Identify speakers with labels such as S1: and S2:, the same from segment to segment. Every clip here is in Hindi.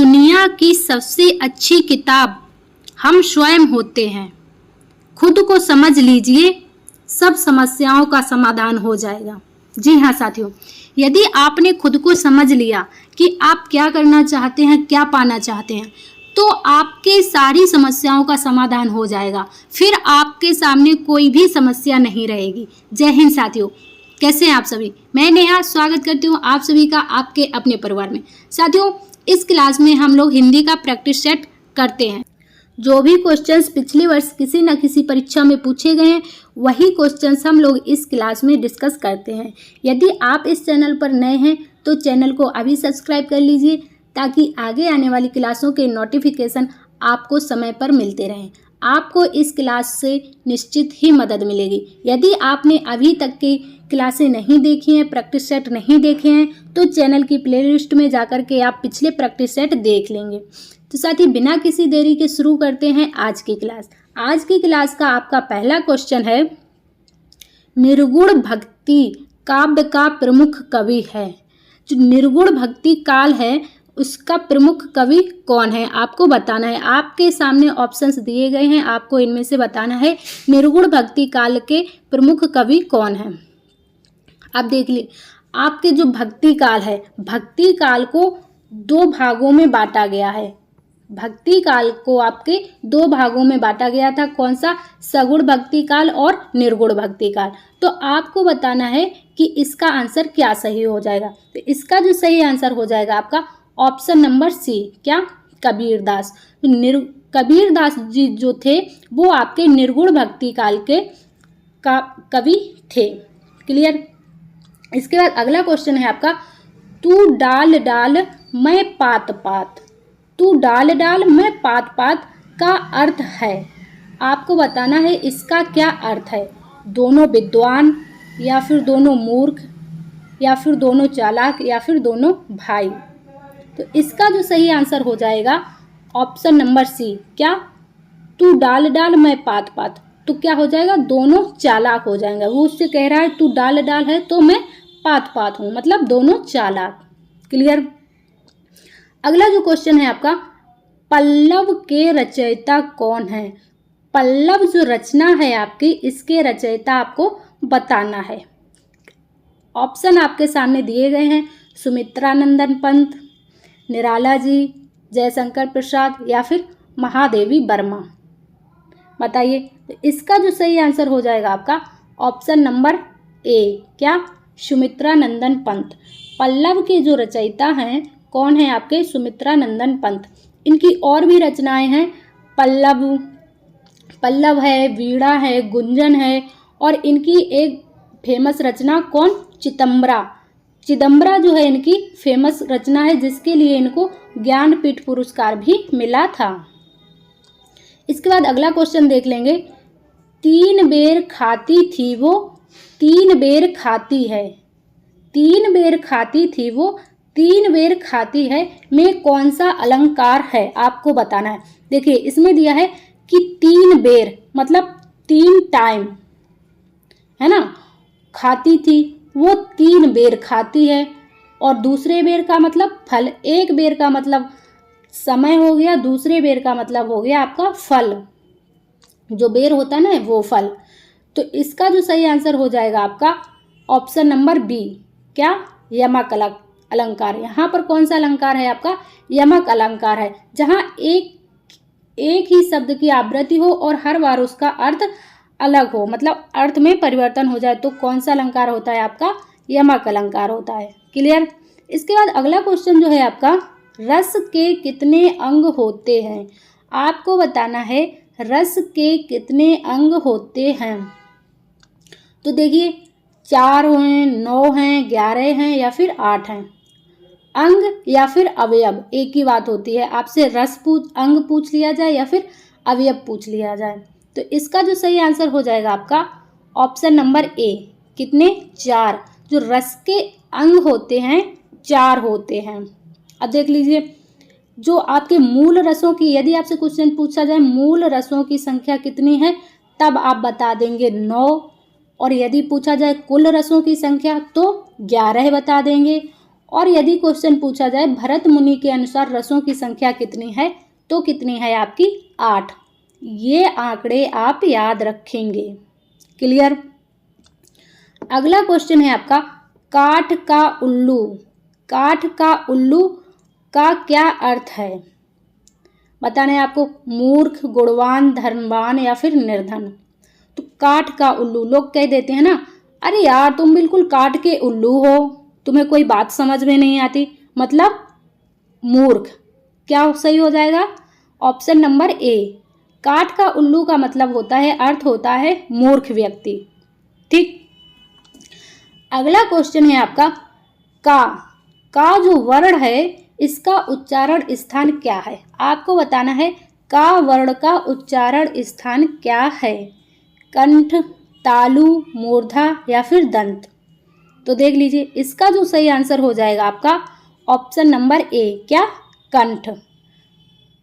S1: दुनिया की सबसे अच्छी किताब हम स्वयं होते हैं। खुद को समझ लीजिए, सब समस्याओं का समाधान हो जाएगा। जी हाँ साथियों, यदि आपने खुद को समझ लिया कि आप क्या करना चाहते हैं, क्या पाना चाहते हैं, तो आपके सारी समस्याओं का समाधान हो जाएगा। फिर आपके सामने कोई भी समस्या नहीं रहेगी। जय हिंद साथियों, कैसे हैं आप सभी? मैं नेहा स्वागत करती हूँ आप सभी का आपके अपने परिवार में। साथियों, इस क्लास में हम लोग हिंदी का प्रैक्टिस सेट करते हैं। जो भी क्वेश्चंस पिछले वर्ष किसी न किसी परीक्षा में पूछे गए हैं, वही क्वेश्चंस हम लोग इस क्लास में डिस्कस करते हैं। यदि आप इस चैनल पर नए हैं तो चैनल को अभी सब्सक्राइब कर लीजिए, ताकि आगे आने वाली क्लासों के नोटिफिकेशन आपको समय पर मिलते रहें। आपको इस क्लास से निश्चित ही मदद मिलेगी। यदि आपने अभी तक की क्लासें नहीं देखी हैं, प्रैक्टिस सेट नहीं देखे हैं, तो चैनल की प्लेलिस्ट में जाकर के आप पिछले प्रैक्टिस सेट देख लेंगे। तो साथ ही बिना किसी देरी के शुरू करते हैं आज की क्लास। आज की क्लास का आपका पहला क्वेश्चन है, निर्गुण भक्ति काव्य का प्रमुख कवि है। जो निर्गुण भक्ति काल है, उसका प्रमुख कवि कौन है, आपको बताना है। आपके सामने ऑप्शंस दिए गए हैं, आपको इनमें से बताना है निर्गुण भक्ति काल के प्रमुख कवि कौन है। आप देख लीजिए, आपके जो भक्ति काल है, भक्ति काल को दो भागों में बांटा गया है। भक्ति काल को आपके दो भागों में बांटा गया था। कौन सा? सगुण भक्ति काल और निर्गुण भक्ति काल। तो आपको बताना है कि इसका आंसर क्या सही हो जाएगा। तो इसका जो सही आंसर हो जाएगा आपका ऑप्शन नंबर सी। क्या? कबीरदास। कबीरदास जी जो थे वो आपके निर्गुण भक्ति काल के कवि थे। क्लियर? इसके बाद अगला क्वेश्चन है आपका, तू डाल डाल मैं पात पात। तू डाल डाल मैं पात पात का अर्थ है, आपको बताना है इसका क्या अर्थ है। दोनों विद्वान, या फिर दोनों मूर्ख, या फिर दोनों चालाक, या फिर दोनों भाई। तो इसका जो सही आंसर हो जाएगा ऑप्शन नंबर सी। क्या? तू डाल डाल मैं पात पात। तो क्या हो जाएगा? दोनों चालाक हो जाएंगे। वो उससे कह रहा है तू डाल डाल है तो मैं पात पात हूँ, मतलब दोनों चालाक। क्लियर? अगला जो क्वेश्चन है आपका, पल्लव के रचयिता कौन है। पल्लव जो रचना है आपकी, इसके रचयिता आपको बताना है। ऑप्शन आपके सामने दिए गए हैं, सुमित्रानंदन पंत, निराला जी, जयशंकर प्रसाद, या फिर महादेवी वर्मा। बताइए। तो इसका जो सही आंसर हो जाएगा आपका ऑप्शन नंबर ए। क्या? सुमित्रानंदन पंत। पल्लव के जो रचयिता हैं कौन है आपके? सुमित्रानंदन पंत। इनकी और भी रचनाएं हैं, पल्लव है, वीणा है, गुंजन है, और इनकी एक फेमस रचना कौन? चिदंबरा। चिदंबरा जो है इनकी फेमस रचना है, जिसके लिए इनको ज्ञानपीठ पुरस्कार भी मिला था। इसके बाद अगला क्वेश्चन देख लेंगे, तीन बेर खाती थी वो, तीन बेर खाती है। तीन बेर खाती थी वो, तीन बेर खाती है में कौन सा अलंकार है, आपको बताना है। देखिए, इसमें दिया है कि तीन बेर मतलब तीन टाइम, है ना। खाती थी, वो तीन बेर खाती है, और दूसरे बेर का मतलब फल। एक बेर का मतलब समय हो गया, दूसरे बेर का मतलब हो गया आपका फल। जो बेर होता है ना, वो फल। तो इसका जो सही आंसर हो जाएगा आपका ऑप्शन नंबर बी। क्या? यमक अलंकार। यहाँ पर कौन सा अलंकार है आपका? यमक अलंकार है, जहाँ एक ही शब्द की आवृत्ति हो और हर बार उसका अर्थ अलग हो, मतलब अर्थ में परिवर्तन हो जाए। तो कौन सा अलंकार होता है आपका? यमक अलंकार होता है। क्लियर? इसके बाद अगला क्वेश्चन जो है आपका, रस के कितने अंग होते हैं, आपको बताना है रस के कितने अंग होते हैं। तो देखिए, 4 हैं, 9 हैं, 11 हैं, या फिर 8 हैं। अंग या फिर अवयव एक ही बात होती है। आपसे अंग पूछ लिया जाए या फिर अवयव पूछ लिया जाए। तो इसका जो सही आंसर हो जाएगा आपका ऑप्शन नंबर ए। कितने? 4। जो रस के अंग होते हैं 4 होते हैं। अब देख लीजिए, जो आपके मूल रसों की, यदि आपसे क्वेश्चन पूछा जाए मूल रसों की संख्या कितनी है, तब आप बता देंगे 9। और यदि पूछा जाए कुल रसों की संख्या तो 11 बता देंगे। और यदि क्वेश्चन पूछा जाए भरत मुनि के अनुसार रसों की संख्या कितनी है, तो कितनी है आपकी 8। ये आंकड़े आप याद रखेंगे। क्लियर। अगला क्वेश्चन है आपका काठ का उल्लू। काठ का उल्लू का क्या अर्थ है? बताना है आपको, मूर्ख, गुणवान, धनवान या फिर निर्धन। तो काठ का उल्लू, लोग कह देते हैं ना, अरे यार तुम बिल्कुल काठ के उल्लू हो, तुम्हें कोई बात समझ में नहीं आती, मतलब मूर्ख। क्या सही हो जाएगा? Option number A. काठ का उल्लू का मतलब होता है, अर्थ होता है मूर्ख व्यक्ति। ठीक। अगला क्वेश्चन है आपका का जो वर्ण है इसका उच्चारण स्थान क्या है? आपको बताना है का वर्ण का उच्चारण स्थान क्या है? कंठ, तालु, मूर्धा या फिर दंत? तो देख लीजिए, इसका जो सही आंसर हो जाएगा आपका ऑप्शन नंबर ए, क्या? कंठ।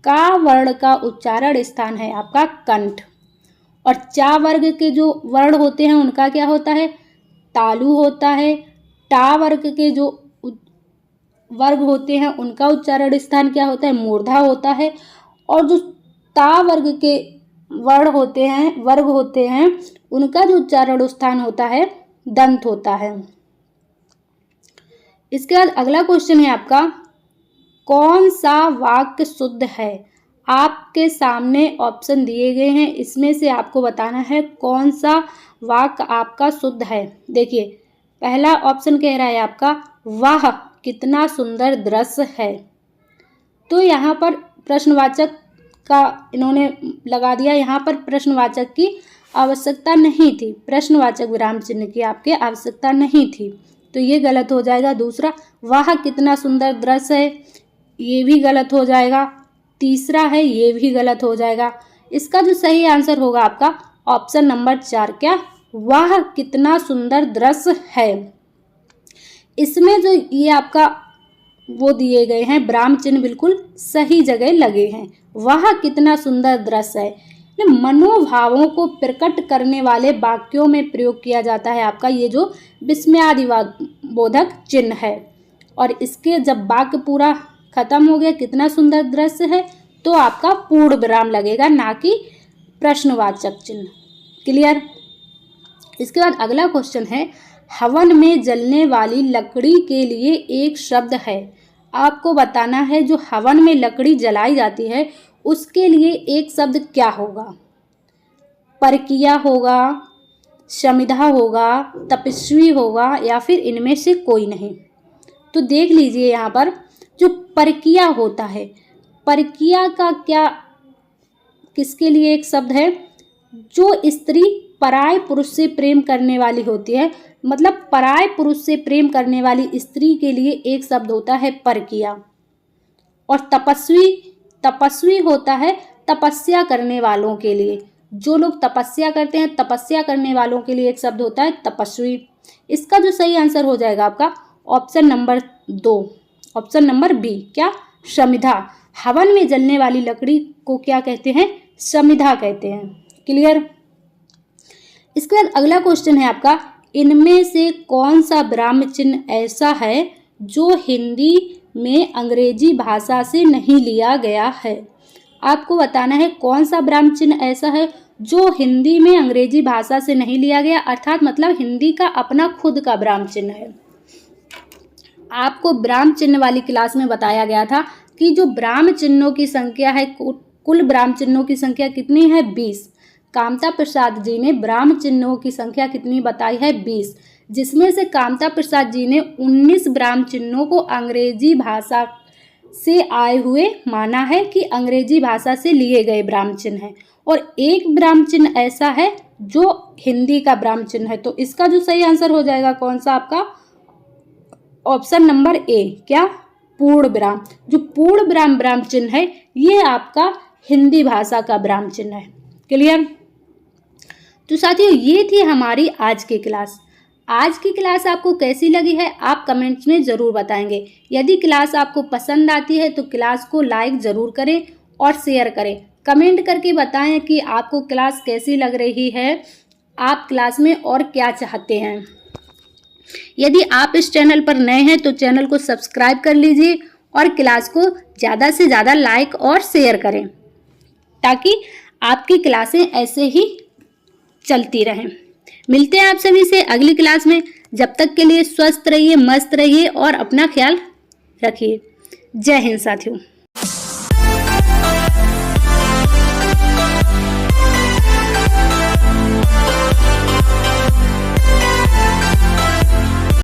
S1: का वर्ण का उच्चारण स्थान है आपका कंठ। और चा वर्ग के जो वर्ण होते हैं उनका क्या होता है? तालु होता है। टा वर्ग के जो वर्ग होते हैं उनका उच्चारण स्थान क्या होता है? मूर्धा होता है। और जो ता वर्ग के वर्ग होते हैं उनका जो उच्चारण स्थान होता है दंत होता है। इसके बाद अगला क्वेश्चन है आपका कौन सा वाक्य शुद्ध है? आपके सामने ऑप्शन दिए गए हैं, इसमें से आपको बताना है कौन सा वाक्य आपका शुद्ध है। देखिए, पहला ऑप्शन कह रहा है आपका वाह कितना सुंदर दृश्य है। तो यहाँ पर प्रश्नवाचक का इन्होंने लगा दिया, यहाँ पर प्रश्नवाचक की आवश्यकता नहीं थी, प्रश्नवाचक विराम चिन्ह की आपके आवश्यकता नहीं थी, तो ये गलत हो जाएगा। दूसरा, वाह कितना सुंदर दृश्य है, ये भी गलत हो जाएगा। तीसरा है, ये भी गलत हो जाएगा। इसका जो सही आंसर होगा आपका ऑप्शन नंबर 4, क्या? वाह कितना सुंदर दृश्य है। इसमें जो ये आपका वो दिए गए हैं विराम चिन्ह बिल्कुल सही जगह लगे हैं। वाह कितना सुंदर दृश्य है मनोभावों को प्रकट करने वाले वाक्यों में प्रयोग किया जाता है आपका ये जो विस्मयादिबोधक चिन्ह है। और इसके जब वाक्य पूरा खत्म हो गया कितना सुंदर दृश्य है, तो आपका पूर्ण विराम लगेगा, ना कि प्रश्नवाचक चिन्ह। क्लियर। इसके बाद अगला क्वेश्चन है हवन में जलने वाली लकड़ी के लिए एक शब्द है। आपको बताना है जो हवन में लकड़ी जलाई जाती है उसके लिए एक शब्द क्या होगा? परकिया होगा, शमिधा होगा, तपस्वी होगा या फिर इनमें से कोई नहीं। तो देख लीजिए, यहाँ पर जो परकिया होता है, परकिया का क्या किसके लिए एक शब्द है? जो स्त्री पराय पुरुष से प्रेम करने वाली होती है, मतलब पराय पुरुष से प्रेम करने वाली स्त्री के लिए एक शब्द होता है परकिया। और तपस्वी होता है तपस्या करने वालों के लिए, जो लोग तपस्या करते हैं तपस्या करने वालों के लिए एक शब्द होता है तपस्वी। इसका जो सही आंसर हो जाएगा आपका option number 2, option number b, क्या? शमिधा। हवन में जलने वाली लकड़ी को क्या कहते हैं? शमिधा कहते हैं। क्लियर। इसके बाद अगला क्वेश्चन है आपका इनमें से कौन सा विराम चिन्ह ऐसा है जो हिंदी में अंग्रेजी भाषा से नहीं लिया गया है? आपको बताना है कौन सा विराम चिन्ह ऐसा है जो हिंदी में अंग्रेजी भाषा से नहीं लिया गया, अर्थात मतलब हिंदी का अपना खुद का विराम चिन्ह है। आपको विराम चिन्ह वाली क्लास में बताया गया था कि जो विराम चिन्हों की संख्या है, कुल विराम चिन्हों की संख्या कितनी है? 20। कामता प्रसाद जी ने विराम चिन्हों की संख्या कितनी बताई है? 20, जिसमें से कामता प्रसाद जी ने 19 विराम चिन्हों को अंग्रेजी भाषा से आए हुए माना है कि अंग्रेजी भाषा से लिए गए विराम चिन्ह है, और एक विराम चिन्ह ऐसा है जो हिंदी का विराम चिन्ह है। तो इसका जो सही आंसर हो जाएगा कौन सा आपका? ऑप्शन नंबर ए, क्या? पूर्ण विराम। जो पूर्ण विराम चिन्ह है ये आपका हिंदी भाषा का विराम चिन्ह है। क्लियर। तो साथियों, ये थी हमारी आज की क्लास। आज की क्लास आपको कैसी लगी है आप कमेंट्स में ज़रूर बताएंगे। यदि क्लास आपको पसंद आती है तो क्लास को लाइक ज़रूर करें और शेयर करें। कमेंट करके बताएं कि आपको क्लास कैसी लग रही है, आप क्लास में और क्या चाहते हैं। यदि आप इस चैनल पर नए हैं तो चैनल को सब्सक्राइब कर लीजिए और क्लास को ज़्यादा से ज़्यादा लाइक और शेयर करें ताकि आपकी क्लासें ऐसे ही चलती रहें। मिलते हैं आप सभी से अगली क्लास में। जब तक के लिए स्वस्थ रहिए, मस्त रहिए और अपना ख्याल रखिए। जय हिंद साथियों।